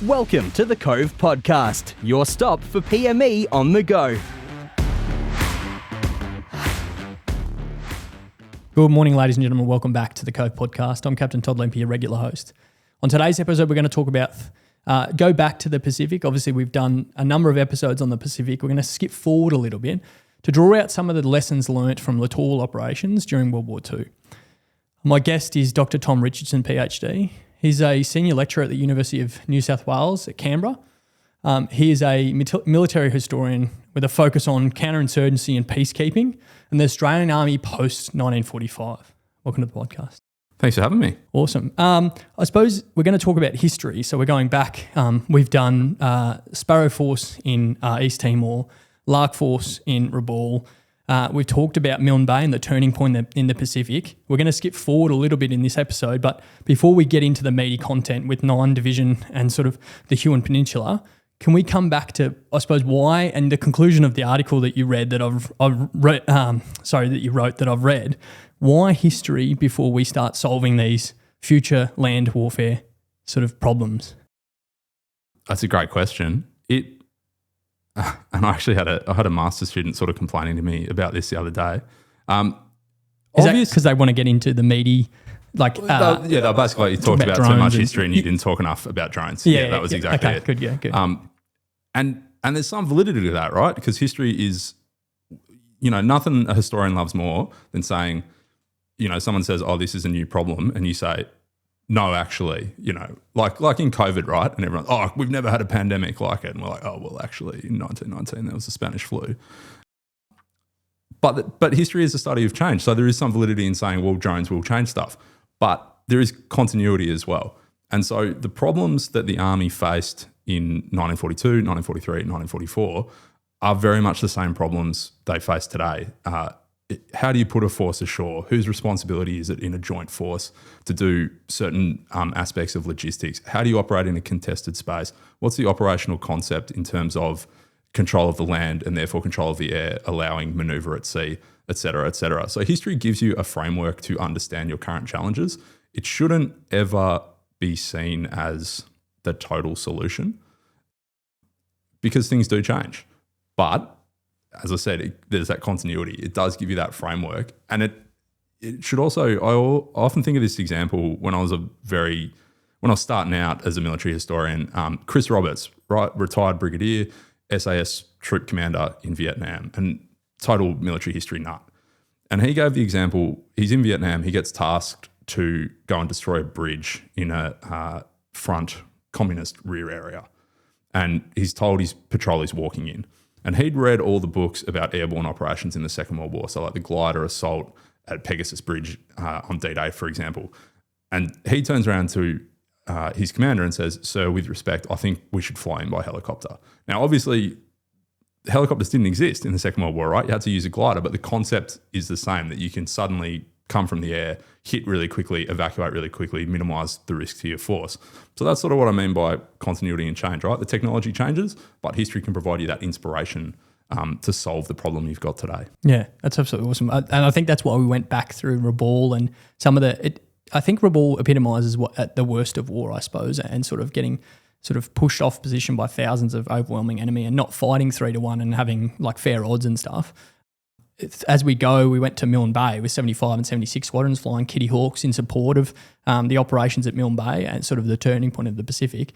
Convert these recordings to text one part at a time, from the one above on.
Welcome to the Cove Podcast, your stop for PME on the go. Good morning, ladies and gentlemen. Welcome back to the Cove Podcast. I'm Captain Todd Lempe, your regular host. On today's episode, we're going to talk about, go back to the Pacific. Obviously, we've done a number of episodes on the Pacific. We're going to skip forward a little bit to draw out some of the lessons learnt from littoral operations during World War II. My guest is Dr. Tom Richardson PhD. He's a senior lecturer at the University of New South Wales at Canberra. He is a military historian with a focus on counterinsurgency and peacekeeping and the Australian Army post-1945. Welcome to the podcast. Thanks for having me. Awesome. I suppose we're going to talk about history. So we're going back. We've done Sparrow Force in East Timor, Lark Force in Rabaul. We've talked about Milne Bay and the turning point in the Pacific. We're going to skip forward a little bit in this episode, but before we get into the meaty content with 9 Division and sort of the Huon Peninsula, can we come back to, I suppose, why and the conclusion of the article that you read that you wrote that I've read? Why history before we start solving these future land warfare sort of problems? That's a great question. And I actually had a master's student sort of complaining to me about this the other day. Is that because they want to get into the meaty, like... they're basically, you talked about too much history and you didn't talk enough about drones. Yeah, that was exactly it. Good, yeah, good. And there's some validity to that, right? Because history is, nothing a historian loves more than saying, someone says, oh, this is a new problem, and you say, no, actually, like in COVID, right? And everyone's, oh, we've never had a pandemic like it. And we're like, oh, well, actually, in 1919, there was the Spanish flu. But history is a study of change. So there is some validity in saying, well, drones will change stuff. But there is continuity as well. And so the problems that the Army faced in 1942, 1943, 1944 are very much the same problems they face today. How do you put a force ashore? Whose responsibility is it in a joint force to do certain aspects of logistics? How do you operate in a contested space? What's the operational concept in terms of control of the land and therefore control of the air, allowing manoeuvre at sea, et cetera, et cetera? So history gives you a framework to understand your current challenges. It shouldn't ever be seen as the total solution because things do change. But as I said, there's that continuity. It does give you that framework. And it should also, I often think of this example when I was starting out as a military historian. Chris Roberts, retired brigadier, SAS troop commander in Vietnam, and total military history nut. And he gave the example, he's in Vietnam, he gets tasked to go and destroy a bridge in a front communist rear area. And he's told his patrol is walking in. And he'd read all the books about airborne operations in the Second World War, so like the glider assault at Pegasus Bridge on D-Day, for example. And he turns around to his commander and says, sir, with respect, I think we should fly in by helicopter. Now, obviously, helicopters didn't exist in the Second World War, right? You had to use a glider, but the concept is the same, that you can suddenly come from the air, hit really quickly, evacuate really quickly, minimise the risk to your force. So that's sort of what I mean by continuity and change, right? The technology changes, but history can provide you that inspiration to solve the problem you've got today. Yeah, that's absolutely awesome. And I think that's why we went back through Rabaul and some of I think Rabaul epitomises what at the worst of war, I suppose, and sort of getting sort of pushed off position by thousands of overwhelming enemy and not fighting 3-1 and having like fair odds and stuff. As we go, we went to Milne Bay with 75 and 76 squadrons flying Kitty Hawks in support of the operations at Milne Bay and sort of the turning point of the Pacific.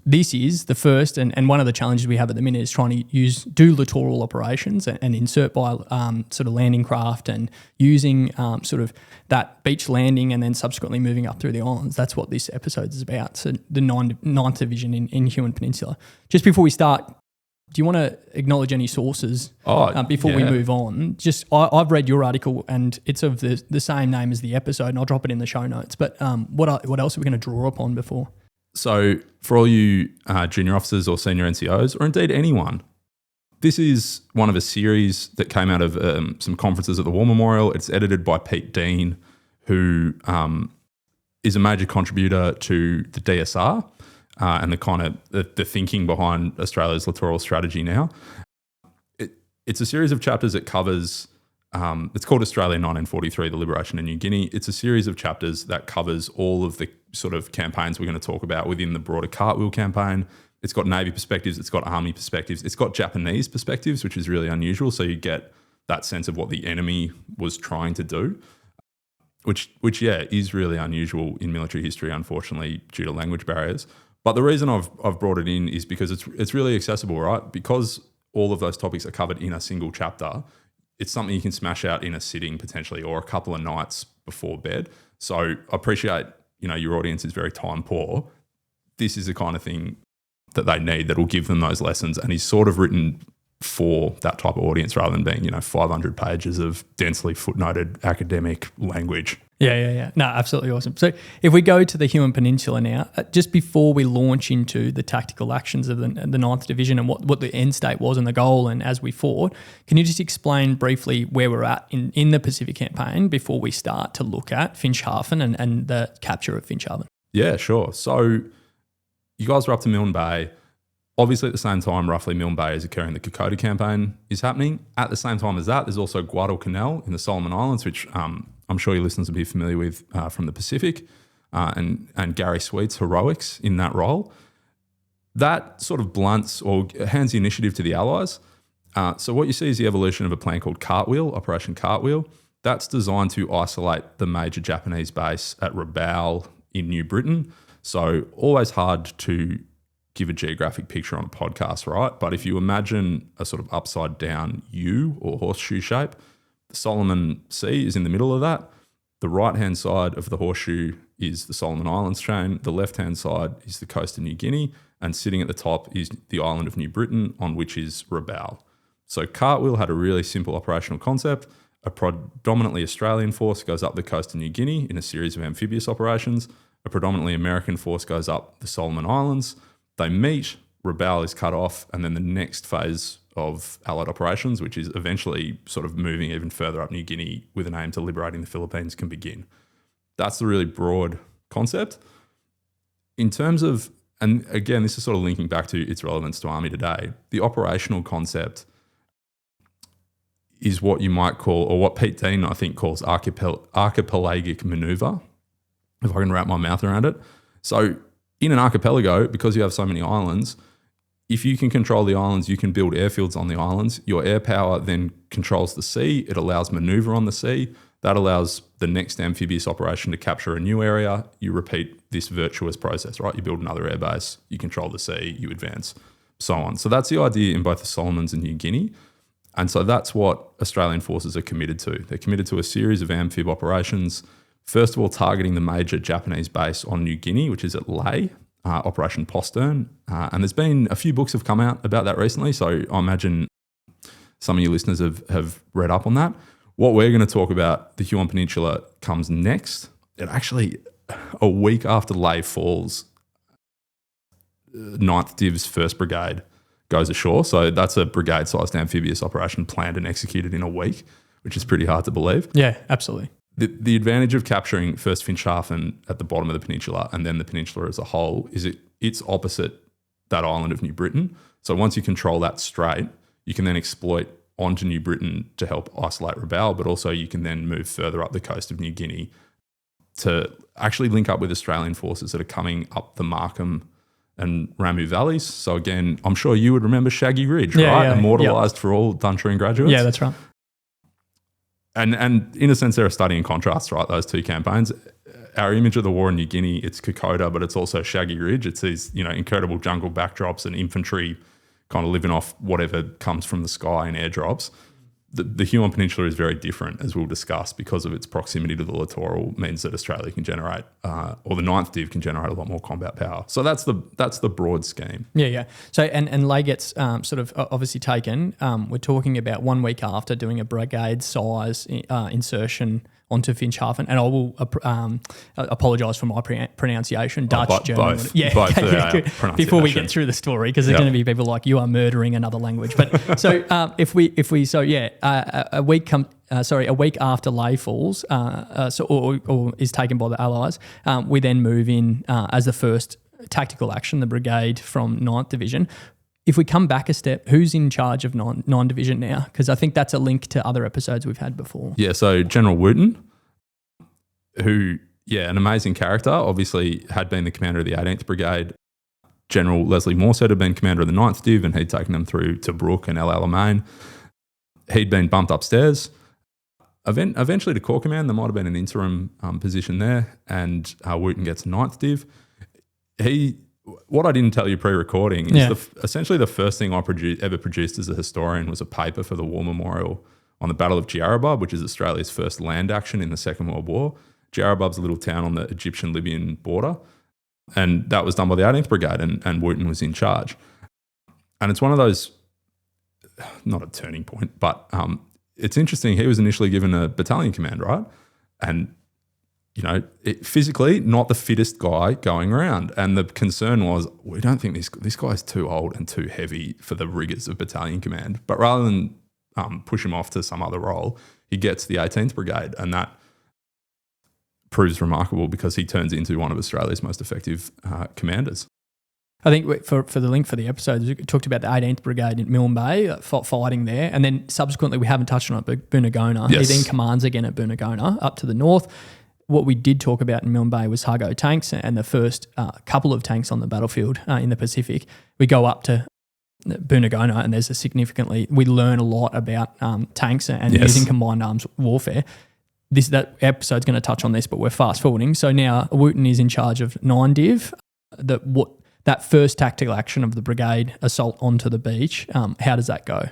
This is the first, and one of the challenges we have at the minute is trying to do littoral operations and insert by sort of landing craft and using sort of that beach landing and then subsequently moving up through the islands. That's what this episode is about. So the 9th Division in Huon Peninsula. Just before we start, do you want to acknowledge any sources before we move on? Just I've read your article and it's of the same name as the episode, and I'll drop it in the show notes. But what else are we going to draw upon before? So for all you junior officers or senior NCOs, or indeed anyone, this is one of a series that came out of some conferences at the War Memorial. It's edited by Pete Dean, who is a major contributor to the DSR. And the kind of the thinking behind Australia's littoral strategy now. It's a series of chapters that covers, it's called Australia 1943, the Liberation of New Guinea. It's a series of chapters that covers all of the sort of campaigns we're going to talk about within the broader Cartwheel campaign. It's got Navy perspectives, it's got Army perspectives, it's got Japanese perspectives, which is really unusual. So you get that sense of what the enemy was trying to do, which is really unusual in military history, unfortunately, due to language barriers. But the reason I've brought it in is because it's really accessible, right? Because all of those topics are covered in a single chapter, it's something you can smash out in a sitting potentially or a couple of nights before bed. So I appreciate, your audience is very time poor. This is the kind of thing that they need that will give them those lessons, and he's sort of written for that type of audience rather than being 500 pages of densely footnoted academic language. Yeah. No, absolutely awesome. So if we go to the Huon Peninsula now, just before we launch into the tactical actions of the 9th Division and what the end state was and the goal and as we fought, can you just explain briefly where we're at in the Pacific campaign before we start to look at Finschhafen and the capture of Finschhafen? Yeah, sure. So you guys are up to Milne Bay. Obviously, at the same time, roughly Milne Bay is occurring. The Kokoda campaign is happening. At the same time as that, there's also Guadalcanal in the Solomon Islands, which I'm sure your listeners will be familiar with from the Pacific, and Gary Sweet's heroics in that role. That sort of blunts or hands the initiative to the Allies. So what you see is the evolution of a plan called Cartwheel, Operation Cartwheel. That's designed to isolate the major Japanese base at Rabaul in New Britain. So always hard to give a geographic picture on a podcast, right? But if you imagine a sort of upside down U or horseshoe shape, the Solomon Sea is in the middle of that. The right-hand side of the horseshoe is the Solomon Islands chain. The left-hand side is the coast of New Guinea. And sitting at the top is the island of New Britain, on which is Rabaul. So Cartwheel had a really simple operational concept. A predominantly Australian force goes up the coast of New Guinea in a series of amphibious operations. A predominantly American force goes up the Solomon Islands. They meet, Rabaul is cut off, and then the next phase of Allied operations, which is eventually sort of moving even further up New Guinea with an aim to liberating the Philippines, can begin. That's the really broad concept. In terms of, and again, this is sort of linking back to its relevance to Army today, the operational concept is what you might call, or what Pete Dean, I think, calls archipelagic manoeuvre, if I can wrap my mouth around it. So in an archipelago, because you have so many islands, if you can control the islands, you can build airfields on the islands. Your air power then controls the sea. It allows manoeuvre on the sea. That allows the next amphibious operation to capture a new area. You repeat this virtuous process, right? You build another airbase, you control the sea, you advance, so on. So that's the idea in both the Solomons and New Guinea. And so that's what Australian forces are committed to. They're committed to a series of amphib operations. First of all, targeting the major Japanese base on New Guinea, which is at Lae, Operation Postern. And there's been a few books have come out about that recently, so I imagine some of your listeners have read up on that. What we're going to talk about, the Huon Peninsula, comes next. It actually, a week after Lae falls, 9th Div's 1st Brigade goes ashore. So that's a brigade-sized amphibious operation planned and executed in a week, which is pretty hard to believe. Yeah, absolutely. The advantage of capturing first Finschhafen at the bottom of the peninsula and then the peninsula as a whole is it's opposite that island of New Britain. So once you control that strait, you can then exploit onto New Britain to help isolate Rabaul, but also you can then move further up the coast of New Guinea to actually link up with Australian forces that are coming up the Markham and Ramu valleys. So again, I'm sure you would remember Shaggy Ridge, right? Yeah, immortalised for all Duntroon graduates. Yeah, that's right. And in a sense, they're a study in contrast, right? Those two campaigns. Our image of the war in New Guinea, it's Kokoda, but it's also Shaggy Ridge. It's these, incredible jungle backdrops and infantry kind of living off whatever comes from the sky in airdrops. The Huon Peninsula is very different, as we'll discuss, because of its proximity to the littoral means that Australia can generate, or the 9th Div can generate a lot more combat power. So that's the broad scheme. Yeah. So and Lae gets sort of obviously taken. We're talking about 1 week after doing a brigade-size insertion onto Finschhafen, and I will apologise for my pronunciation, Dutch, German. Both before we get through the story, because there's going to be people like, you are murdering another language. But so a week after Lae falls, or is taken by the Allies, we then move in as the first tactical action, the brigade from 9th Division. If we come back a step, who's in charge of 9 Division now? Because I think that's a link to other episodes we've had before. Yeah, so General Wooten, who Yeah, an amazing character. Obviously had been the commander of the 18th Brigade. General Leslie Morset had been commander of the 9th Div, and he'd taken them through to Brook and El Alamein. He'd been bumped upstairs. Eventually to Corps Command, there might have been an interim position there, and Wooten gets 9th Div. What I didn't tell you pre-recording is essentially the first thing I ever produced as a historian was a paper for the War Memorial on the Battle of Djerabub, which is Australia's first land action in the Second World War. Djerabub's a little town on the Egyptian-Libyan border, and that was done by the 18th Brigade, and Wooten was in charge. And it's one of those, not a turning point, but it's interesting. He was initially given a battalion command, right? And physically not the fittest guy going around. And the concern was, we don't think this guy's too old and too heavy for the rigours of battalion command. But rather than push him off to some other role, he gets the 18th Brigade, and that proves remarkable because he turns into one of Australia's most effective commanders. I think for the link for the episode, we talked about the 18th Brigade in Milne Bay fighting there, and then subsequently we haven't touched on it, but Bunagona. Yes. He then commands again at Bunagona up to the north. What we did talk about in Milne Bay was Hargo tanks and the first couple of tanks on the battlefield in the Pacific. We go up to Bunagona, and there's we learn a lot about tanks and using combined arms warfare. That episode's going to touch on this, but we're fast forwarding. So now Wooten is in charge of 9 Div. That first tactical action of the brigade assault onto the beach, how does that go?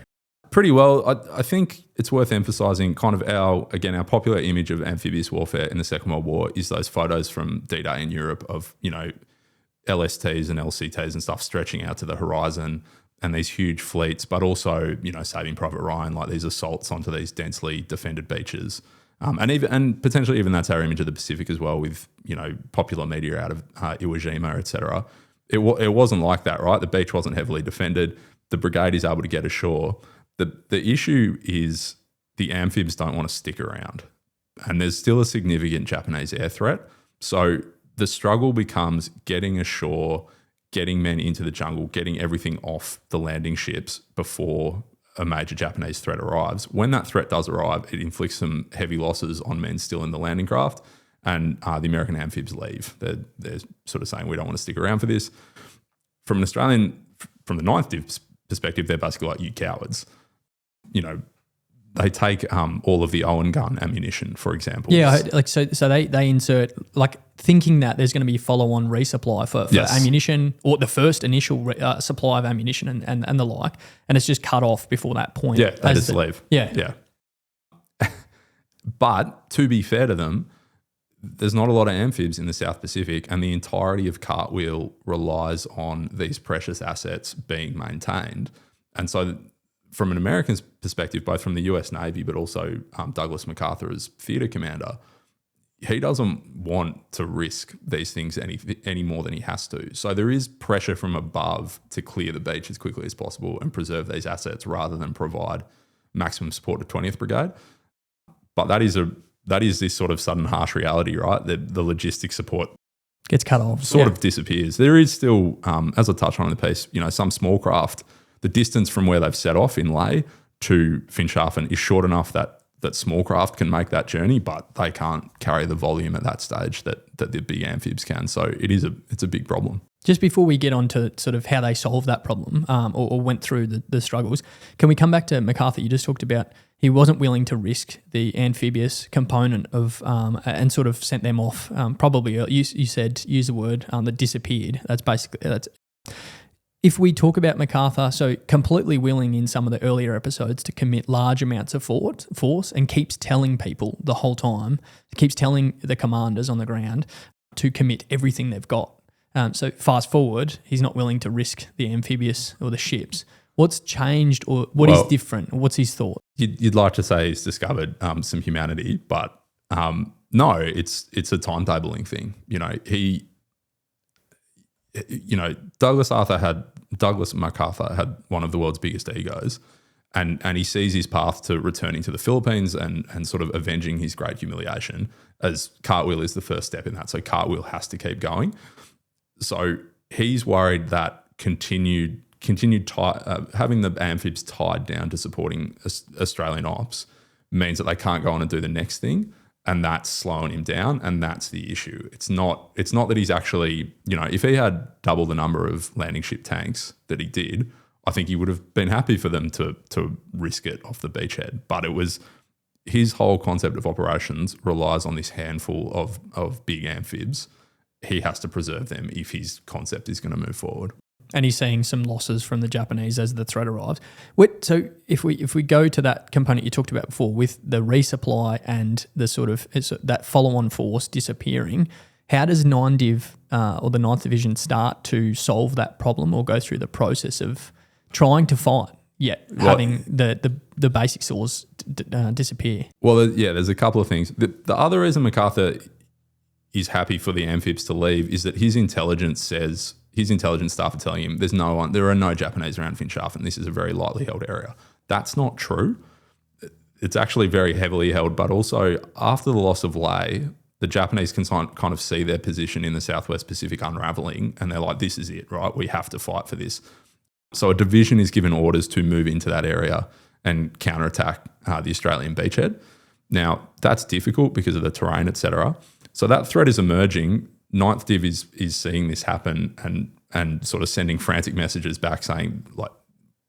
Pretty well. I think it's worth emphasising kind of our popular image of amphibious warfare in the Second World War is those photos from D-Day in Europe of, LSTs and LCTs and stuff stretching out to the horizon and these huge fleets, but also, Saving Private Ryan, like these assaults onto these densely defended beaches. And potentially even that's our image of the Pacific as well with, popular media out of Iwo Jima, etc. It wasn't like that, right? The beach wasn't heavily defended. The brigade is able to get ashore. The issue is the amphibs don't want to stick around, and there's still a significant Japanese air threat. So the struggle becomes getting ashore, getting men into the jungle, getting everything off the landing ships before a major Japanese threat arrives. When that threat does arrive, it inflicts some heavy losses on men still in the landing craft, and the American amphibs leave. They're sort of saying, we don't want to stick around for this. From the 9th Div perspective, they're basically like, you cowards. They take all of the Owen gun ammunition, for example. Yeah, so they insert, thinking that there's going to be follow-on resupply for ammunition, or the first initial supply of ammunition and the like, and it's just cut off before that point. Yeah, they just leave. Yeah. But to be fair to them, there's not a lot of amphibs in the South Pacific, and the entirety of Cartwheel relies on these precious assets being maintained. And so from an American's perspective, both from the US Navy but also Douglas MacArthur as theatre commander, he doesn't want to risk these things any more than he has to. So there is pressure from above to clear the beach as quickly as possible and preserve these assets rather than provide maximum support to 20th Brigade. But that is this sort of sudden harsh reality, right? The logistics support gets cut off, sort of disappears. There is still, as I touched on in the piece, some small craft. The distance from where they've set off in Lae to Finschhafen is short enough that small craft can make that journey, but they can't carry the volume at that stage that the big amphibs can. So it's a big problem. Just before we get on to sort of how they solved that problem or went through the struggles, can we come back to MacArthur? You just talked about he wasn't willing to risk the amphibious component of and sort of sent them off. Probably you said, use the word that disappeared. That's if we talk about MacArthur, so completely willing in some of the earlier episodes to commit large amounts of force and keeps telling people the whole time, keeps telling the commanders on the ground to commit everything they've got. So fast forward, he's not willing to risk the amphibious or the ships. What's changed or what is different? What's his thought? You'd like to say he's discovered some humanity, but no, it's a timetabling thing. Douglas MacArthur had one of the world's biggest egos, and he sees his path to returning to the Philippines and sort of avenging his great humiliation, as Cartwheel is the first step in that. So Cartwheel has to keep going. So he's worried that continued having the amphibs tied down to supporting Australian ops means that they can't go on and do the next thing. and that's slowing him down, and that's the issue. It's not that he's actually, if he had double the number of landing ship tanks that he did, I think he would have been happy for them to risk it off the beachhead. But it was his whole concept of operations relies on this handful of big amphibs. He has to preserve them if his concept is going to move forward. And he's seeing some losses from the Japanese as the threat arrives. So if we go to that component you talked about before with the resupply and the sort of that follow-on force disappearing, how does 9 Div or the 9th Division start to solve that problem or go through the process of trying to fight, yet having the basic source disappear? Well, there's a couple of things. The other reason MacArthur is happy for the amphibs to leave is that his intelligence staff are telling him there are no Japanese around Finschhafen. This is a very lightly held area. That's not true. It's actually very heavily held, but also after the loss of Lae, the Japanese can kind of see their position in the Southwest Pacific unraveling, and they're like, this is it, right? We have to fight for this. So a division is given orders to move into that area and counterattack the Australian beachhead. Now, that's difficult because of the terrain, etc. So that threat is emerging. 9th Div is seeing this happen and sort of sending frantic messages back saying, like,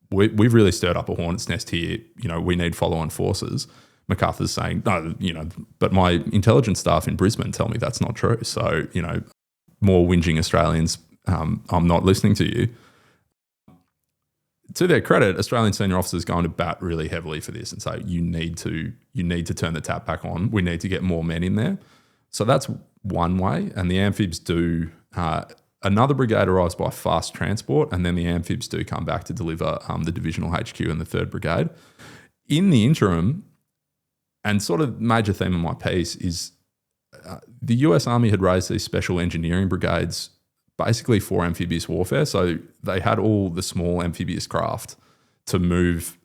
we've really stirred up a hornet's nest here. We need follow-on forces. MacArthur's saying, no, but my intelligence staff in Brisbane tell me that's not true. So, more whinging Australians, I'm not listening to you. To their credit, Australian senior officers going to bat really heavily for this and say, you need to turn the tap back on. We need to get more men in there. So that's one way, and the amphibs do. Another brigade arrives by fast transport, and then the amphibs do come back to deliver the divisional HQ and the 3rd Brigade. In the interim, and sort of major theme of my piece is the US Army had raised these special engineering brigades basically for amphibious warfare. So they had all the small amphibious craft to move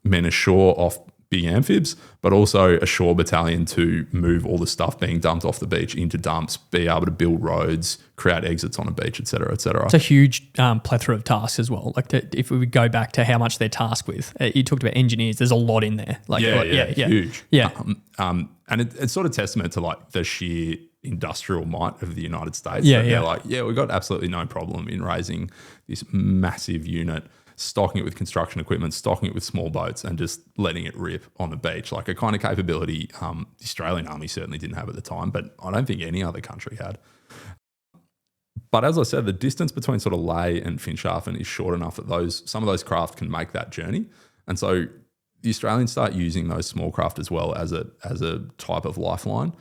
men ashore off big amphibs, but also a shore battalion to move all the stuff being dumped off the beach into dumps, be able to build roads, create exits on a beach, et cetera, et cetera. It's a huge plethora of tasks as well. Like if we would go back to how much they're tasked with, you talked about engineers, there's a lot in there. Huge. Yeah. And it's sort of testament to like the sheer industrial might of the United States. They're like, we've got absolutely no problem in raising this massive unit, stocking it with construction equipment, stocking it with small boats, and just letting it rip on the beach. Like a kind of capability the Australian Army certainly didn't have at the time, but I don't think any other country had. But as I said, the distance between sort of Lae and Finschhafen is short enough that some of those craft can make that journey. And so the Australians start using those small craft as well as a type of lifeline,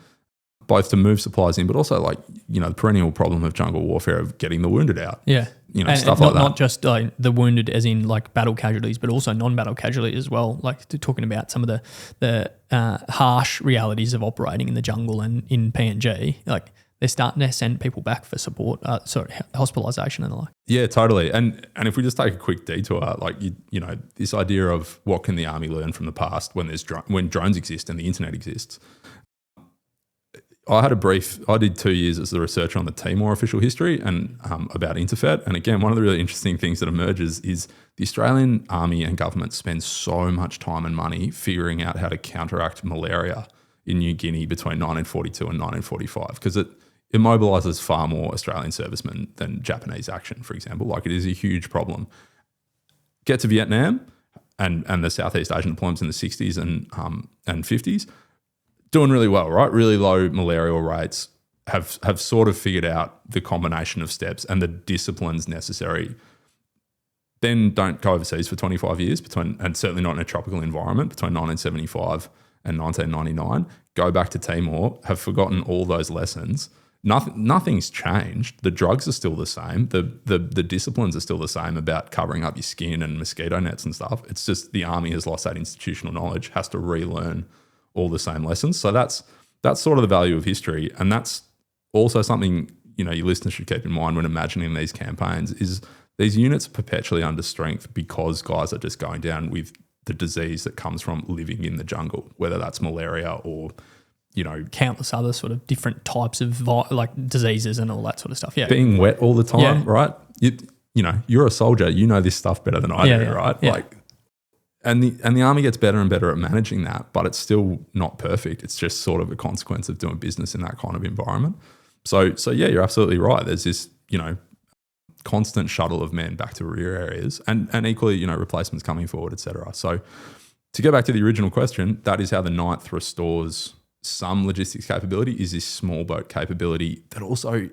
both to move supplies in, but also the perennial problem of jungle warfare of getting the wounded out. Yeah. Stuff like that. Not just the wounded as in like battle casualties, but also non-battle casualties as well. Like talking about some of the harsh realities of operating in the jungle and in PNG, like they're starting to send people back for support, hospitalisation and the like. Yeah, totally. And if we just take a quick detour, this idea of what can the army learn from the past when drones exist and the internet exists. I did 2 years as the researcher on the Timor official history and about Interfet. And again, one of the really interesting things that emerges is the Australian Army and government spend so much time and money figuring out how to counteract malaria in New Guinea between 1942 and 1945 because it immobilises far more Australian servicemen than Japanese action, for example. Like it is a huge problem. Get to Vietnam and the Southeast Asian deployments in the 60s and 50s. Doing really well, right? Really low malarial rates, have sort of figured out the combination of steps and the disciplines necessary. Then don't go overseas for 25 years and certainly not in a tropical environment between 1975 and 1999. Go back to Timor, have forgotten all those lessons. Nothing's changed. The drugs are still the same. The disciplines are still the same about covering up your skin and mosquito nets and stuff. It's just the army has lost that institutional knowledge, has to relearn all the same lessons. So that's sort of the value of history. And that's also something, your listeners should keep in mind when imagining these campaigns is these units are perpetually under strength because guys are just going down with the disease that comes from living in the jungle, whether that's malaria or, countless other sort of different types of diseases and all that sort of stuff. Yeah. Being wet all the time, right? You're a soldier, you know this stuff better than I do, right? Yeah. And the army gets better and better at managing that, but it's still not perfect. It's just sort of a consequence of doing business in that kind of environment. So yeah, you're absolutely right. There's this, constant shuttle of men back to rear areas, and equally, replacements coming forward, etc. So to go back to the original question, that is how the 9th restores some logistics capability, is this small boat capability that also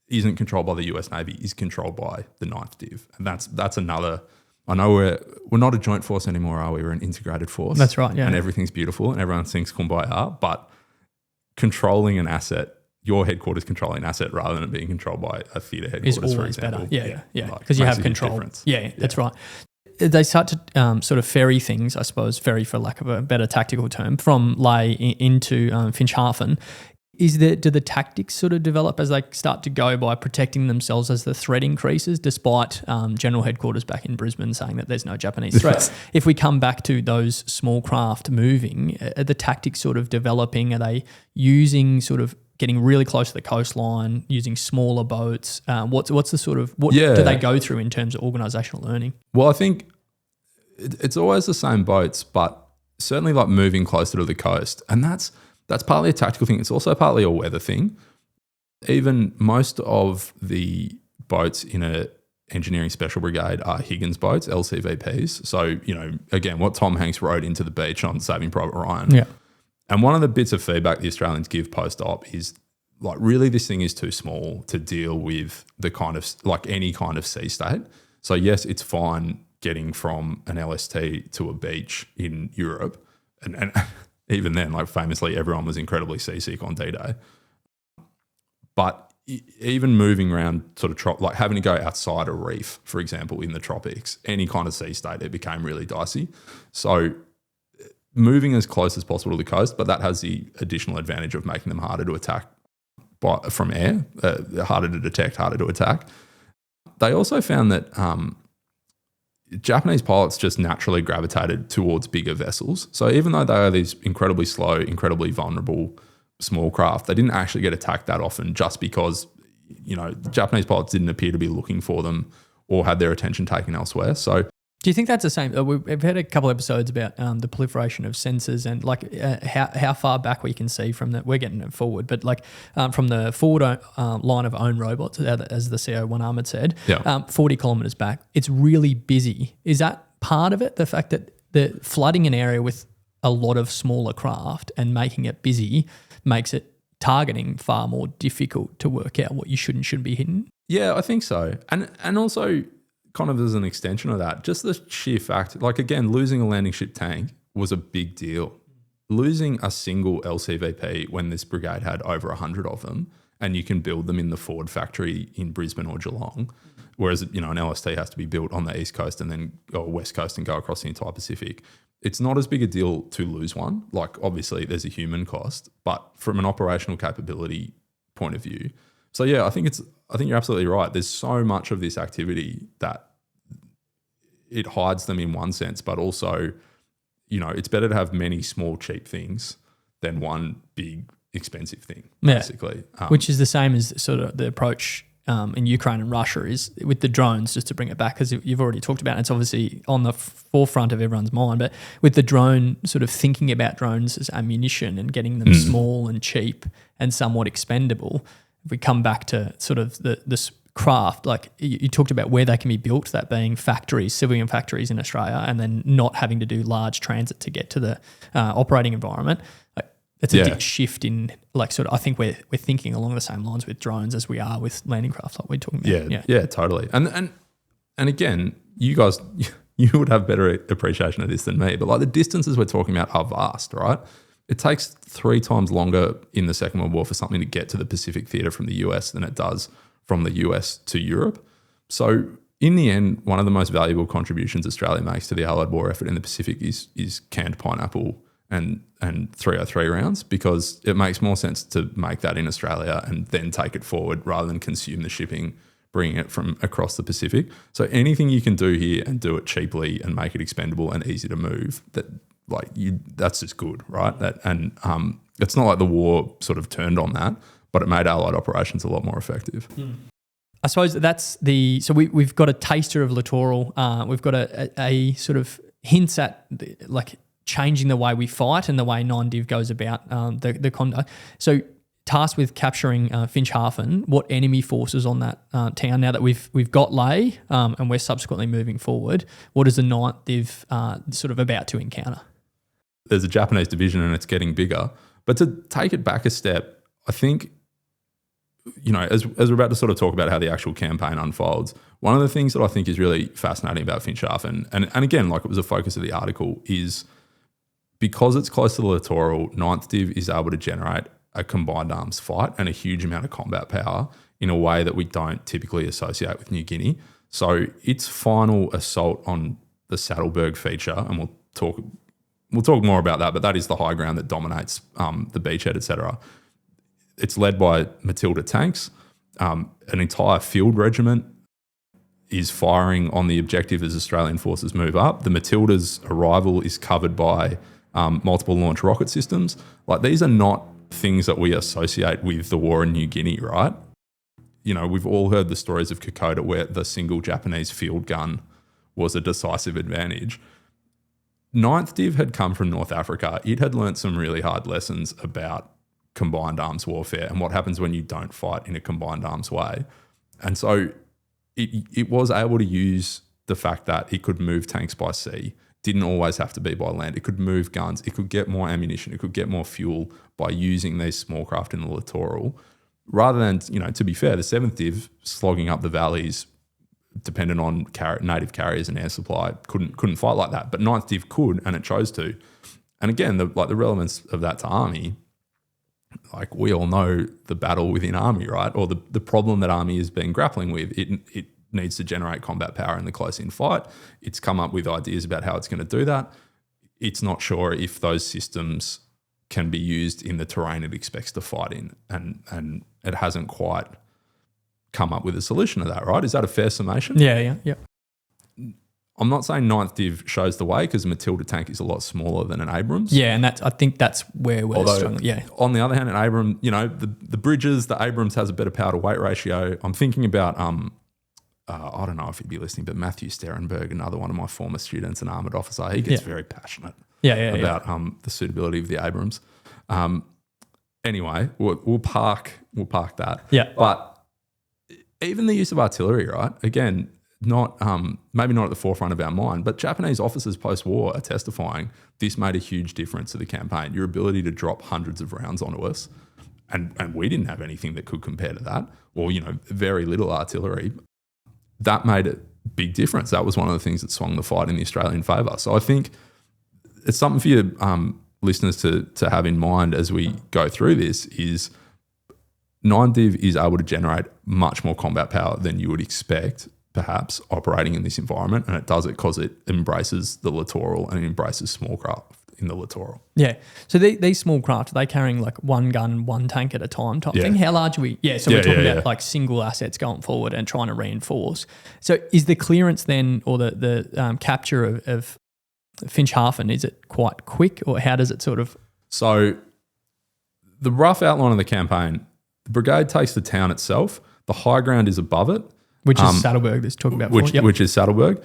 isn't controlled by the US Navy, is controlled by the 9th Div. And that's another, I know we're not a joint force anymore, are we? We're an integrated force. That's right, yeah. And everything's beautiful and everyone thinks kumbaya, but controlling an asset, your headquarters controlling an asset rather than it being controlled by a theatre headquarters, is always for example. better. Yeah. Like, Because you makes have a huge control. difference. Yeah, that's right. They start to sort of ferry things, I suppose, ferry for lack of a better tactical term, from Lae into Finschhafen. Do the tactics sort of develop as they start to go by protecting themselves as the threat increases, despite General Headquarters back in Brisbane saying that there's no Japanese threats? If we come back to those small craft moving, are the tactics sort of developing? Are they using sort of getting really close to the coastline, using smaller boats? What's the sort of, what do they go through in terms of organisational learning? Well, I think it's always the same boats, but certainly like moving closer to the coast. And that's partly a tactical thing. It's also partly a weather thing. Even most of the boats in a engineering special brigade are Higgins boats, LCVPs. So, again, what Tom Hanks rode into the beach on Saving Private Ryan. Yeah. And one of the bits of feedback the Australians give post-op is like, really, this thing is too small to deal with the kind of, like any kind of sea state. So yes, it's fine getting from an LST to a beach in Europe. And even then, like famously, everyone was incredibly seasick on D-Day. But even moving around sort of like having to go outside a reef, for example, in the tropics, any kind of sea state, it became really dicey. So moving as close as possible to the coast, but that has the additional advantage of making them harder to attack from air, harder to detect, harder to attack. They also found that Japanese pilots just naturally gravitated towards bigger vessels. So even though they are these incredibly slow, incredibly vulnerable small craft, they didn't actually get attacked that often just because, the Japanese pilots didn't appear to be looking for them or had their attention taken elsewhere. So do you think that's the same? We've had a couple episodes about the proliferation of sensors and like how far back we can see from that. We're getting it forward, but like from the forward line of own robots, as the CO1 Armoured said, 40 kilometres back, it's really busy. Is that part of it? The fact that the flooding an area with a lot of smaller craft and making it busy makes it targeting far more difficult to work out what you should and shouldn't be hitting? Yeah, I think so. And also, kind of as an extension of that, just the sheer fact, like again, losing a landing ship tank was a big deal. Losing a single LCVP when this brigade had over 100 of them, and you can build them in the Ford factory in Brisbane or Geelong, whereas an LST has to be built on the East Coast and then go West Coast and go across the entire Pacific. It's not as big a deal to lose one. Like obviously there's a human cost, but from an operational capability point of view. So yeah, I think you're absolutely right. There's so much of this activity that it hides them in one sense, but also, it's better to have many small, cheap things than one big, expensive thing, basically. Which is the same as sort of the approach in Ukraine and Russia is with the drones, just to bring it back, because you've already talked about it. It's obviously on the forefront of everyone's mind, but with the drone, sort of thinking about drones as ammunition and getting them small and cheap and somewhat expendable. If we come back to sort of this craft, like you talked about where they can be built, that being factories, civilian factories in Australia, and then not having to do large transit to get to the operating environment. It's a big shift in like sort of, I think we're thinking along the same lines with drones as we are with landing craft, like we're talking about. Yeah, totally. And again, you guys, you would have better appreciation of this than me, but like the distances we're talking about are vast, right? It takes 3 times longer in the Second World War for something to get to the Pacific theatre from the US than it does from the US to Europe. So in the end, one of the most valuable contributions Australia makes to the Allied war effort in the Pacific is canned pineapple and 303 rounds, because it makes more sense to make that in Australia and then take it forward rather than consume the shipping, bringing it from across the Pacific. So anything you can do here and do it cheaply and make it expendable and easy to move, that's just good, right? It's not like the war sort of turned on that, but it made Allied operations a lot more effective. I suppose that's so we've got a taster of littoral. We've got a sort of hints at changing the way we fight and the way 9div goes about the conduct. So tasked with capturing Finschhafen, what enemy forces on that town, now that we've got Ley and we're subsequently moving forward, what is the 9div sort of about to encounter? There's a Japanese division and it's getting bigger. But to take it back a step, I think, as we're about to sort of talk about how the actual campaign unfolds, one of the things that I think is really fascinating about Finschhafen, and again, like it was a focus of the article, is because it's close to the littoral, 9th Div is able to generate a combined arms fight and a huge amount of combat power in a way that we don't typically associate with New Guinea. So its final assault on the Saddleberg feature, and we'll talk more about that, but that is the high ground that dominates the beachhead, etc. It's led by Matilda tanks. An entire field regiment is firing on the objective as Australian forces move up. The Matilda's arrival is covered by multiple launch rocket systems. Like, these are not things that we associate with the war in New Guinea, right? We've all heard the stories of Kokoda where the single Japanese field gun was a decisive advantage. 9th Div had come from North Africa. It had learnt some really hard lessons about combined arms warfare and what happens when you don't fight in a combined arms way. And so it was able to use the fact that it could move tanks by sea, didn't always have to be by land. It could move guns. It could get more ammunition. It could get more fuel by using these small craft in the littoral. Rather than, to be fair, the 7th Div slogging up the valleys dependent on native carriers and air supply couldn't fight like that. But 9th Div could, and it chose to. And again, the relevance of that to Army, like we all know the battle within Army, right? Or the problem that Army has been grappling with. It needs to generate combat power in the close-in fight. It's come up with ideas about how it's going to do that. It's not sure if those systems can be used in the terrain it expects to fight in, and it hasn't quite come up with a solution to that, right? Is that a fair summation? Yeah. I'm not saying 9th Div shows the way, because Matilda tank is a lot smaller than an Abrams. Yeah, and I think that's where we're struggling. Yeah. On the other hand, an Abrams, the bridges, the Abrams has a better power to weight ratio. I'm thinking about, I don't know if he'd be listening, but Matthew Sterenberg, another one of my former students, an armoured officer, he gets very passionate about the suitability of the Abrams. Anyway, we'll park that. Yeah. But even the use of artillery, right? Again, not maybe not at the forefront of our mind, but Japanese officers post-war are testifying this made a huge difference to the campaign. Your ability to drop hundreds of rounds onto us, and we didn't have anything that could compare to that, or very little artillery. That made a big difference. That was one of the things that swung the fight in the Australian favour. So I think it's something for your listeners to have in mind as we go through this is 9 Div is able to generate much more combat power than you would expect, perhaps, operating in this environment, and it does it because it embraces the littoral and it embraces small craft in the littoral. Yeah. So these small craft, are they carrying like one gun, one tank at a time type thing? How large are we? Yeah. So we're talking about like single assets going forward and trying to reinforce. So is the clearance then, or the capture of Finschhafen, is it quite quick, or how does it sort of? So the rough outline of the campaign, the brigade takes the town itself. The high ground is above it. Which is Saddleberg that's talking about before. Which is Saddleberg.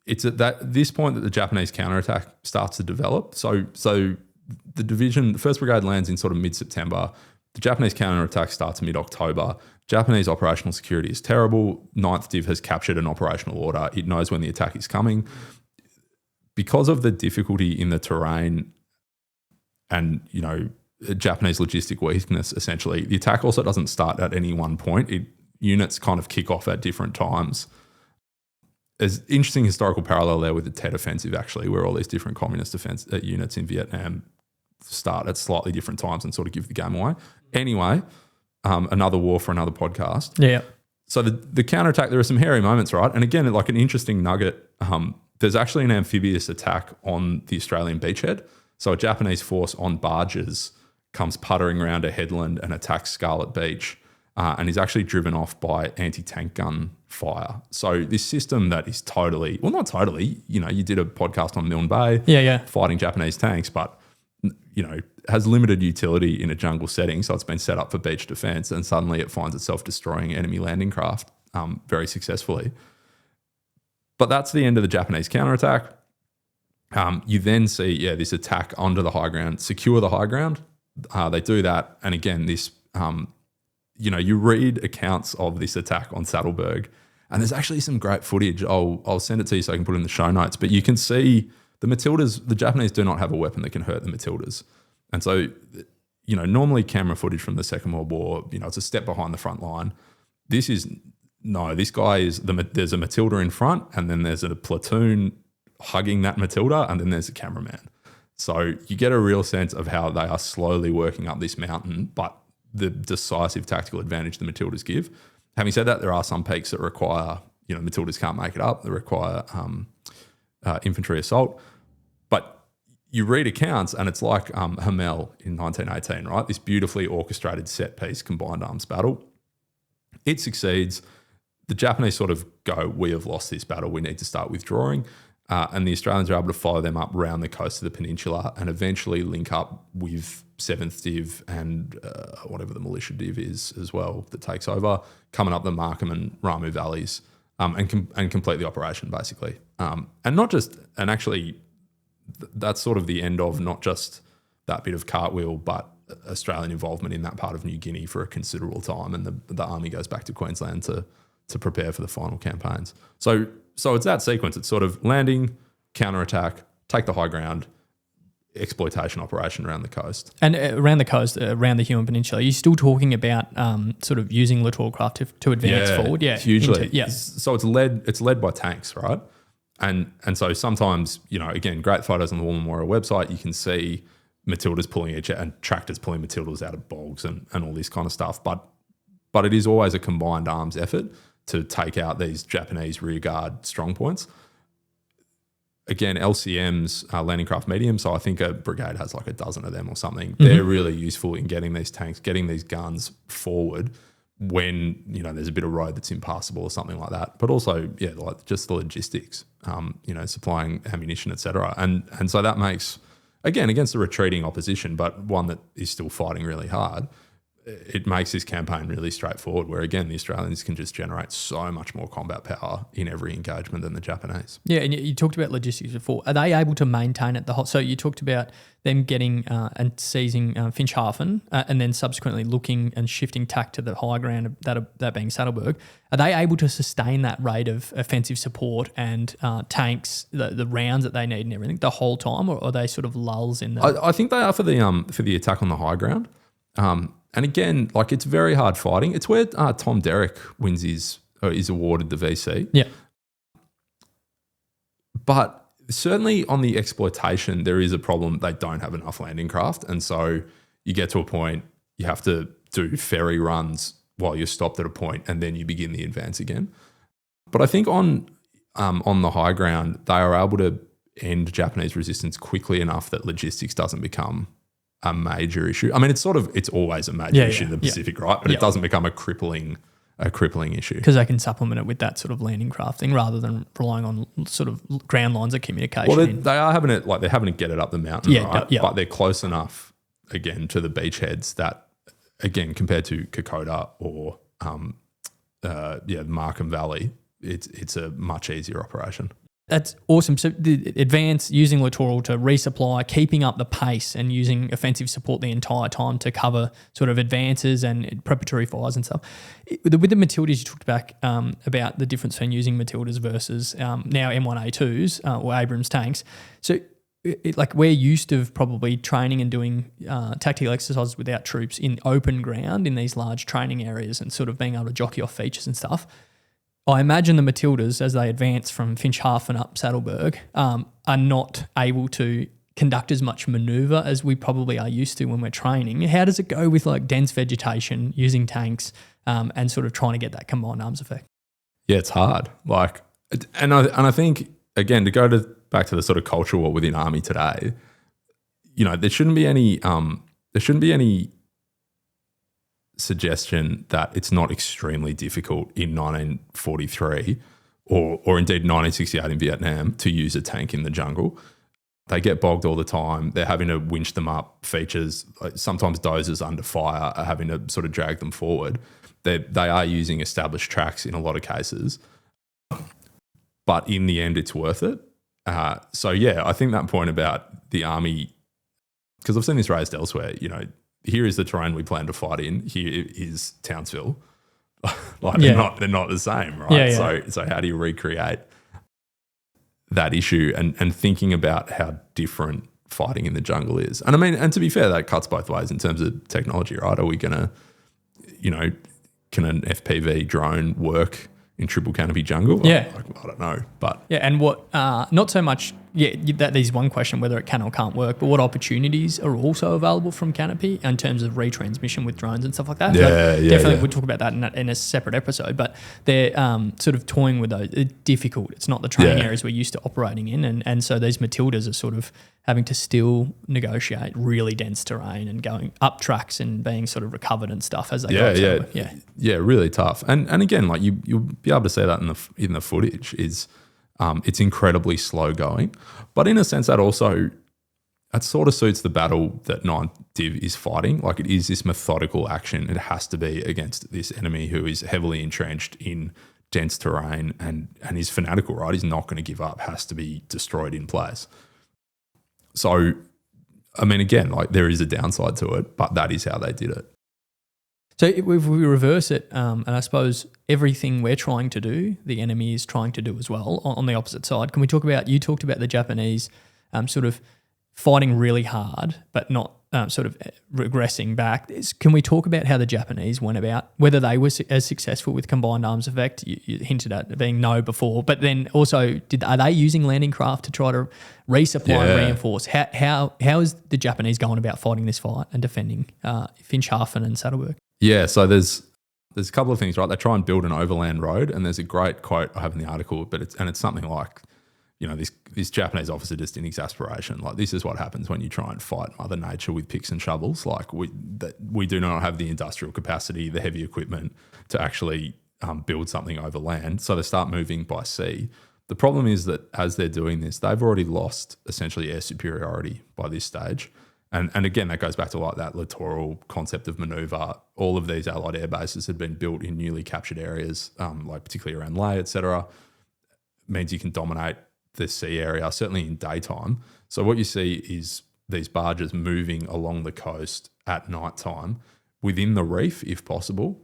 It's at this point that the Japanese counterattack starts to develop. So the division, the 1st Brigade lands in sort of mid-September. The Japanese counterattack starts mid-October. Japanese operational security is terrible. 9th Div has captured an operational order. It knows when the attack is coming. Because of the difficulty in the terrain and, Japanese logistic weakness, essentially, the attack also doesn't start at any one point. Units kind of kick off at different times. There's interesting historical parallel there with the Tet Offensive, actually, where all these different communist units in Vietnam start at slightly different times and sort of give the game away. Anyway, another war for another podcast. Yeah. So the counterattack, there are some hairy moments, right? And again, like an interesting nugget, there's actually an amphibious attack on the Australian beachhead. So a Japanese force on barges comes puttering around a headland and attacks Scarlet Beach, and is actually driven off by anti-tank gun fire. So this system that is totally, well, not totally, you did a podcast on Milne Bay, fighting Japanese tanks, but, has limited utility in a jungle setting. So it's been set up for beach defense, and suddenly it finds itself destroying enemy landing craft very successfully. But that's the end of the Japanese counterattack. You then see, this attack onto the high ground, secure the high ground. They do that. And again, this, you read accounts of this attack on Saddleberg, and there's actually some great footage. I'll send it to you so I can put it in the show notes. But you can see the Matildas, the Japanese do not have a weapon that can hurt the Matildas. And so, normally camera footage from the Second World War, it's a step behind the front line. This guy is, there's a Matilda in front, and then there's a platoon hugging that Matilda, and then there's a cameraman. So you get a real sense of how they are slowly working up this mountain, but the decisive tactical advantage the Matildas give. Having said that, there are some peaks that require, Matildas can't make it up. They require infantry assault. But you read accounts, and it's like Hamel in 1918, right? This beautifully orchestrated set-piece combined arms battle. It succeeds. The Japanese sort of go, we have lost this battle. We need to start withdrawing. And the Australians are able to follow them up around the coast of the peninsula and eventually link up with 7th Div and whatever the militia div is as well that takes over, coming up the Markham and Ramu valleys and complete the operation basically. And actually that's sort of the end of not just that bit of Cartwheel, but Australian involvement in that part of New Guinea for a considerable time. And the army goes back to Queensland to prepare for the final campaigns. So it's that sequence. It's sort of landing, counterattack, take the high ground, exploitation operation around the coast. And around the coast, around the Huon Peninsula, you're still talking about sort of using littoral craft to advance forward. Yeah, hugely. So it's led by tanks, right? And so sometimes, again, great photos on the War Memorial website, you can see Matildas pulling and tractors pulling Matildas out of bogs and all this kind of stuff. But it is always a combined arms effort to take out these Japanese rearguard strong points. Again, LCMs, landing craft medium, so I think a brigade has like a dozen of them or something. Mm-hmm. They're really useful in getting these tanks, getting these guns forward when, there's a bit of road that's impassable or something like that. But also, like just the logistics, supplying ammunition, et cetera. And so that makes, again, against the retreating opposition, but one that is still fighting really hard, it makes this campaign really straightforward where, again, the Australians can just generate so much more combat power in every engagement than the Japanese. Yeah, and you talked about logistics before. Are they able to maintain it? So you talked about them getting and seizing Finschhafen and then subsequently looking and shifting tack to the high ground, that being Saddleberg. Are they able to sustain that rate of offensive support and tanks, the rounds that they need and everything the whole time, or are they sort of lulls in the... I think they are for the attack on the high ground. And again, like it's very hard fighting. It's where Tom Derrick is awarded the VC. Yeah. But certainly on the exploitation, there is a problem. They don't have enough landing craft. And so you get to a point, you have to do ferry runs while you're stopped at a point, and then you begin the advance again. But I think on the high ground, they are able to end Japanese resistance quickly enough that logistics doesn't become a major issue. I mean, it's always a major issue in the Pacific, right? But it doesn't become a crippling issue. Because they can supplement it with that sort of landing crafting rather than relying on sort of ground lines of communication. Well, they're having to get it up the mountain, right? But they're close enough, again, to the beachheads that, again, compared to Kokoda or the Markham Valley, it's a much easier operation. That's awesome. So the advance, using littoral to resupply, keeping up the pace and using offensive support the entire time to cover sort of advances and preparatory fires and stuff. With the Matildas, you talked back about the difference between using Matildas versus now M1A2s or Abrams tanks. So we're used to probably training and doing tactical exercises without troops in open ground in these large training areas and sort of being able to jockey off features and stuff. I imagine the Matildas, as they advance from Finschhafen up Saddleberg, are not able to conduct as much manoeuvre as we probably are used to when we're training. How does it go with like dense vegetation, using tanks, and sort of trying to get that combined arms effect? Yeah, it's hard. And I think, again, to go back to the sort of culture war within Army today, there shouldn't be any suggestion that it's not extremely difficult in 1943 or indeed 1968 in Vietnam to use a tank in the jungle. They get bogged all the time. They're having to winch them up features. Sometimes dozers under fire are having to sort of drag them forward. They are using established tracks in a lot of cases. but in the end, it's worth it. So yeah, I think that point about the army, because I've seen this raised elsewhere, here is the terrain we plan to fight in. Here is Townsville. They're not the same, right? Yeah. So how do you recreate that issue and thinking about how different fighting in the jungle is? And I mean, and to be fair, that cuts both ways in terms of technology, right? Are we going to, can an FPV drone work in triple canopy jungle? Yeah. I don't know, but and what, not so much, that is one question, whether it can or can't work, but what opportunities are also available from canopy in terms of retransmission with drones and stuff like that? Definitely we'll talk about that in a separate episode, but they're sort of toying with those. It's difficult. It's not the training areas we're used to operating in. And so these Matildas are sort of having to still negotiate really dense terrain and going up tracks and being sort of recovered and stuff as they go. Yeah, really tough. And again, like you'll be able to see that in the footage is it's incredibly slow going. But in a sense that sort of suits the battle that 9th Div is fighting. Like it is this methodical action. It has to be against this enemy who is heavily entrenched in dense terrain and is fanatical, right? He's not going to give up, has to be destroyed in place. So, I mean, again, like there is a downside to it, but that is how they did it. So if we reverse it, and I suppose everything we're trying to do, the enemy is trying to do as well on the opposite side. Can we talk about, you talked about the Japanese sort of fighting really hard, but not sort of regressing back. Can we talk about how the Japanese went about, whether they were as successful with combined arms effect? You hinted at it being no before, but then also are they using landing craft to try to resupply and reinforce? How is the Japanese going about fighting this fight and defending Finschhafen and Saddleberg? Yeah, so there's a couple of things, right? They try and build an overland road, and there's a great quote I have in the article, but it's something like, this Japanese officer just in exasperation, like this is what happens when you try and fight Mother Nature with picks and shovels. Like we do not have the industrial capacity, the heavy equipment to actually build something over land. So they start moving by sea. The problem is that as they're doing this, they've already lost essentially air superiority by this stage. And again, that goes back to like that littoral concept of manoeuvre. All of these Allied air bases had been built in newly captured areas, like particularly around Lae, etc. Means you can dominate the sea area, certainly in daytime. So what you see is these barges moving along the coast at night time within the reef, if possible.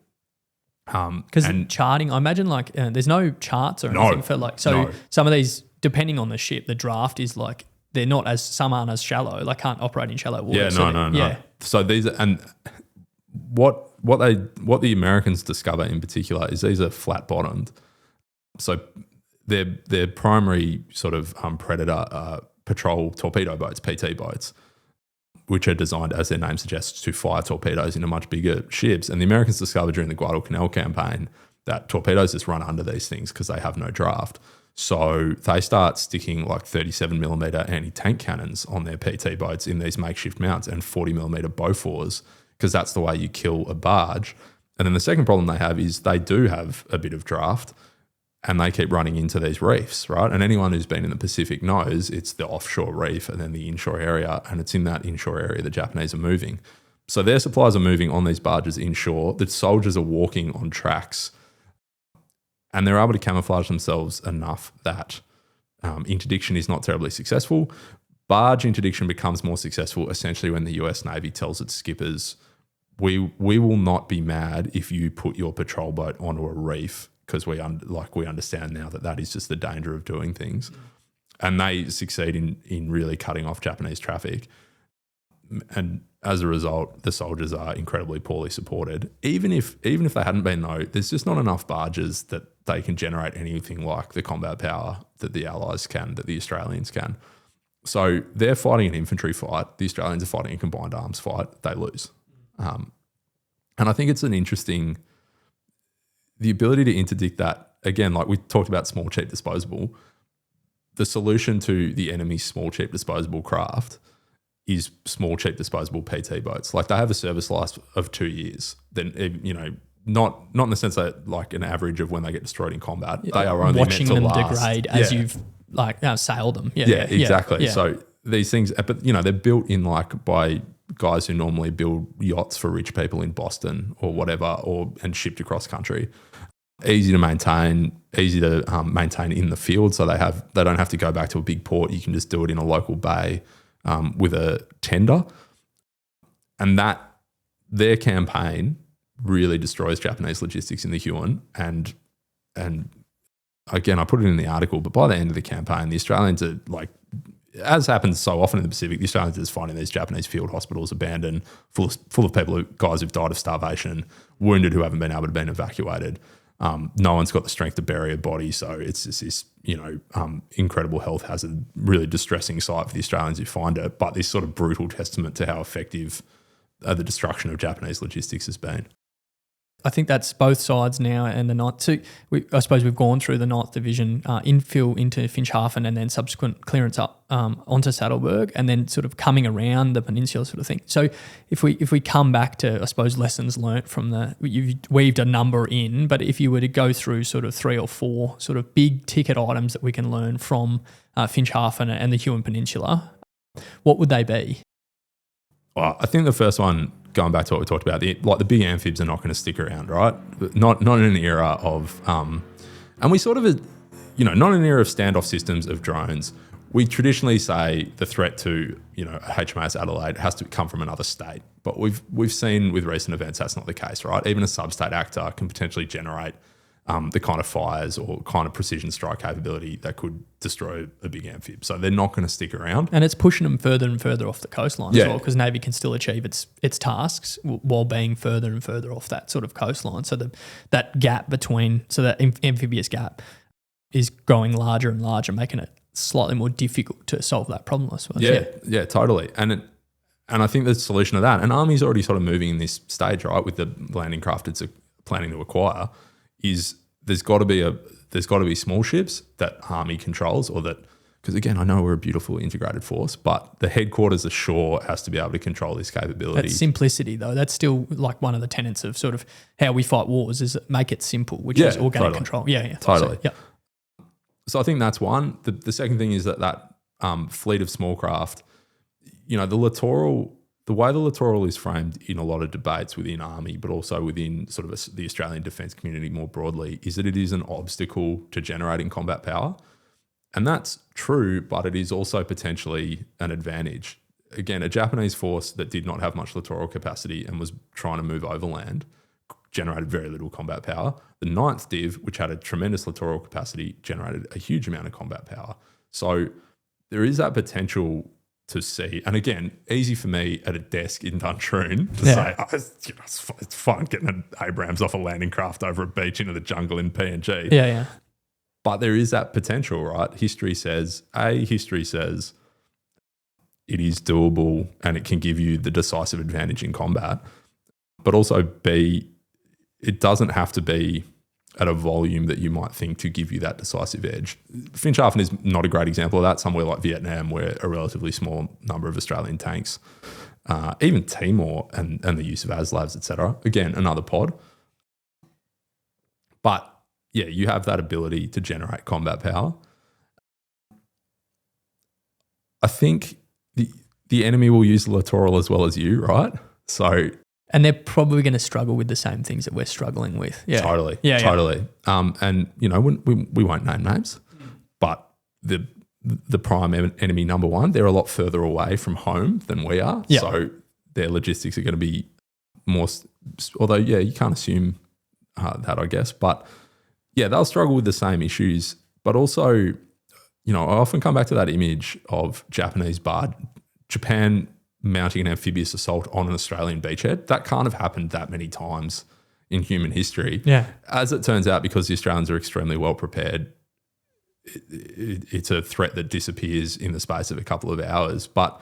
Because charting, I imagine like there's no charts or anything for like, so some of these, depending on the ship, the draft is like, they're not as, some aren't as shallow, like can't operate in shallow water. No. So these are, and what the Americans discover in particular is these are flat bottomed. So their primary sort of predator patrol torpedo boats, PT boats, which are designed, as their name suggests, to fire torpedoes into much bigger ships. And the Americans discovered during the Guadalcanal campaign that torpedoes just run under these things because they have no draft. So they start sticking like 37 millimeter anti-tank cannons on their PT boats in these makeshift mounts and 40 millimeter Bofors, because that's the way you kill a barge. And then the second problem they have is they do have a bit of draft and they keep running into these reefs, right? And anyone who's been in the Pacific knows it's the offshore reef and then the inshore area, and it's in that inshore area the Japanese are moving. So their supplies are moving on these barges inshore. The soldiers are walking on tracks, and they're able to camouflage themselves enough that interdiction is not terribly successful. Barge interdiction becomes more successful essentially when the US Navy tells its skippers, we will not be mad if you put your patrol boat onto a reef, because we understand now that is just the danger of doing things. And they succeed in really cutting off Japanese traffic. And as a result, the soldiers are incredibly poorly supported. Even if they hadn't been, though, there's just not enough barges that they can generate anything like the combat power that the Allies can, that the Australians can. So they're fighting an infantry fight. The Australians are fighting a combined arms fight. They lose. And I think it's an interesting, the ability to interdict that, again, like we talked about small, cheap, disposable, the solution to the enemy's small, cheap, disposable craft is small, cheap, disposable PT boats. Like they have a service life of 2 years. Then, not in the sense that like an average of when they get destroyed in combat. Yeah, they are only watching meant to them last. Degrade as you've like sailed them. Yeah, exactly. Yeah. So these things, but they're built in like by guys who normally build yachts for rich people in Boston or whatever, and shipped across country. easy to maintain in the field. So they don't have to go back to a big port. You can just do it in a local bay with a tender. And their campaign really destroys Japanese logistics in the Huon. And again, I put it in the article, but by the end of the campaign, the Australians are like, as happens so often in the Pacific, the Australians are just finding these Japanese field hospitals abandoned, full of people, guys who've died of starvation, wounded who haven't been able to be evacuated. No one's got the strength to bury a body, so it's just this, incredible health hazard, really distressing sight for the Australians who find it, but this sort of brutal testament to how effective the destruction of Japanese logistics has been. I think that's both sides now, and the ninth. So I suppose we've gone through the 9th Division infill into Finschhafen, and then subsequent clearance up onto Saddleberg, and then sort of coming around the peninsula sort of thing. So if we come back to, I suppose, lessons learnt from you've weaved a number in, but if you were to go through sort of 3 or 4 sort of big ticket items that we can learn from Finschhafen and the Huon Peninsula, what would they be? Well, I think the first one, going back to what we talked about, the big amphibs are not going to stick around, right? Not in an era of, and we sort of, not in an era of standoff systems of drones. We traditionally say the threat to, a HMAS Adelaide has to come from another state, but we've seen with recent events that's not the case, right? Even a sub-state actor can potentially generate the kind of fires or kind of precision strike capability that could destroy a big amphib. So they're not going to stick around. And it's pushing them further and further off the coastline as well, because Navy can still achieve its tasks while being further and further off that sort of coastline. So that gap that amphibious gap is growing larger and larger, making it slightly more difficult to solve that problem, I suppose. Yeah, totally. And I think the solution to that, and Army's already sort of moving in this stage, right, with the landing craft it's planning to acquire, is there's got to be small ships that Army controls, or that, because again, I know we're a beautiful integrated force, but the headquarters ashore has to be able to control this capability. That's simplicity, though. That's still like one of the tenets of sort of how we fight wars, is make it simple, which is organic control. Yeah, totally. So, so I think that's one. The second thing is that fleet of small craft, the littoral. The way the littoral is framed in a lot of debates within Army, but also within sort of the Australian defence community more broadly, is that it is an obstacle to generating combat power. And that's true, but it is also potentially an advantage. Again, a Japanese force that did not have much littoral capacity and was trying to move overland generated very little combat power. The 9th Div, which had a tremendous littoral capacity, generated a huge amount of combat power. So there is that potential to see, and again, easy for me at a desk in Duntroon to say, it's fun getting an Abrams off a landing craft over a beach into the jungle in PNG. Yeah. But there is that potential, right? History says it is doable and it can give you the decisive advantage in combat. But also B, it doesn't have to be at a volume that you might think to give you that decisive edge. Finschhafen is not a great example of that. Somewhere like Vietnam, where a relatively small number of Australian tanks, even Timor and the use of ASLAVs, etc. Again, another pod. But yeah, you have that ability to generate combat power. I think the enemy will use the littoral as well as you, right? So... And they're probably going to struggle with the same things that we're struggling with. Yeah. Totally. Yeah. And, we won't name names, but the prime enemy number one, they're a lot further away from home than we are. Yeah. So their logistics are going to be more, although, you can't assume that, I guess. But, they'll struggle with the same issues. But also, I often come back to that image of Japan mounting an amphibious assault on an Australian beachhead. That can't have happened that many times in human history. Yeah. As it turns out, because the Australians are extremely well prepared, it's a threat that disappears in the space of a couple of hours. But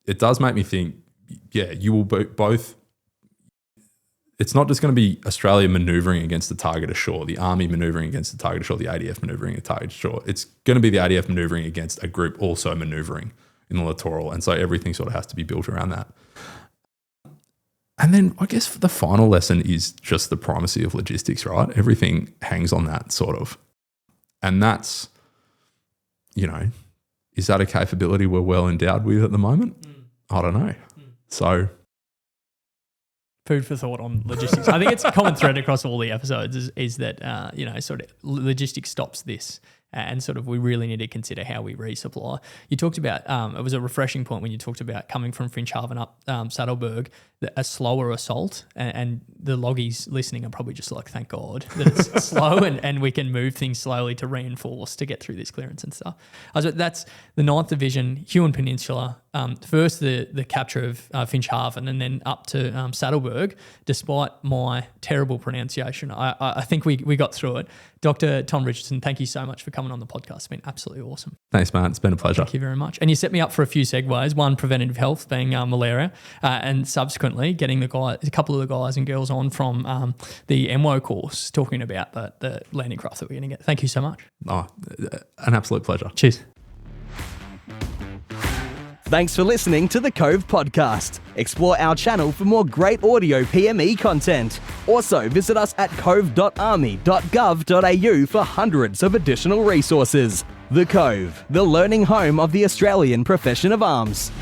it does make me think, you will both... It's not just going to be Australia manoeuvring against the target ashore, the Army manoeuvring against the target ashore, the ADF manoeuvring against the target ashore. It's going to be the ADF manoeuvring against a group also manoeuvring in the littoral. And so everything sort of has to be built around that. And then I guess the final lesson is just the primacy of logistics, right? Everything hangs on that sort of. And that's, is that a capability we're well endowed with at the moment? I don't know. So food for thought on logistics. I think it's a common thread across all the episodes is that, sort of logistics stops this. And sort of we really need to consider how we resupply. You talked about, it was a refreshing point when you talked about coming from Finschhafen up Saddleberg, a slower assault, and the loggies listening are probably just like, thank God that it's slow and we can move things slowly to reinforce to get through this clearance and stuff. So that's the 9th Division, Huon Peninsula, first the capture of Finschhafen and then up to Saddleberg, despite my terrible pronunciation. I think we got through it. Dr. Tom Richardson, thank you so much for coming on the podcast. It's been absolutely awesome. Thanks, man. It's been a pleasure. Thank you very much. And you set me up for a few segues. One, preventative health being malaria, and subsequently getting a couple of the guys and girls on from the MWO course talking about the landing craft that we're going to get. Thank you so much. Oh, an absolute pleasure. Cheers. Thanks for listening to the Cove Podcast. Explore our channel for more great audio PME content. Also, visit us at cove.army.gov.au for hundreds of additional resources. The Cove, the learning home of the Australian profession of arms.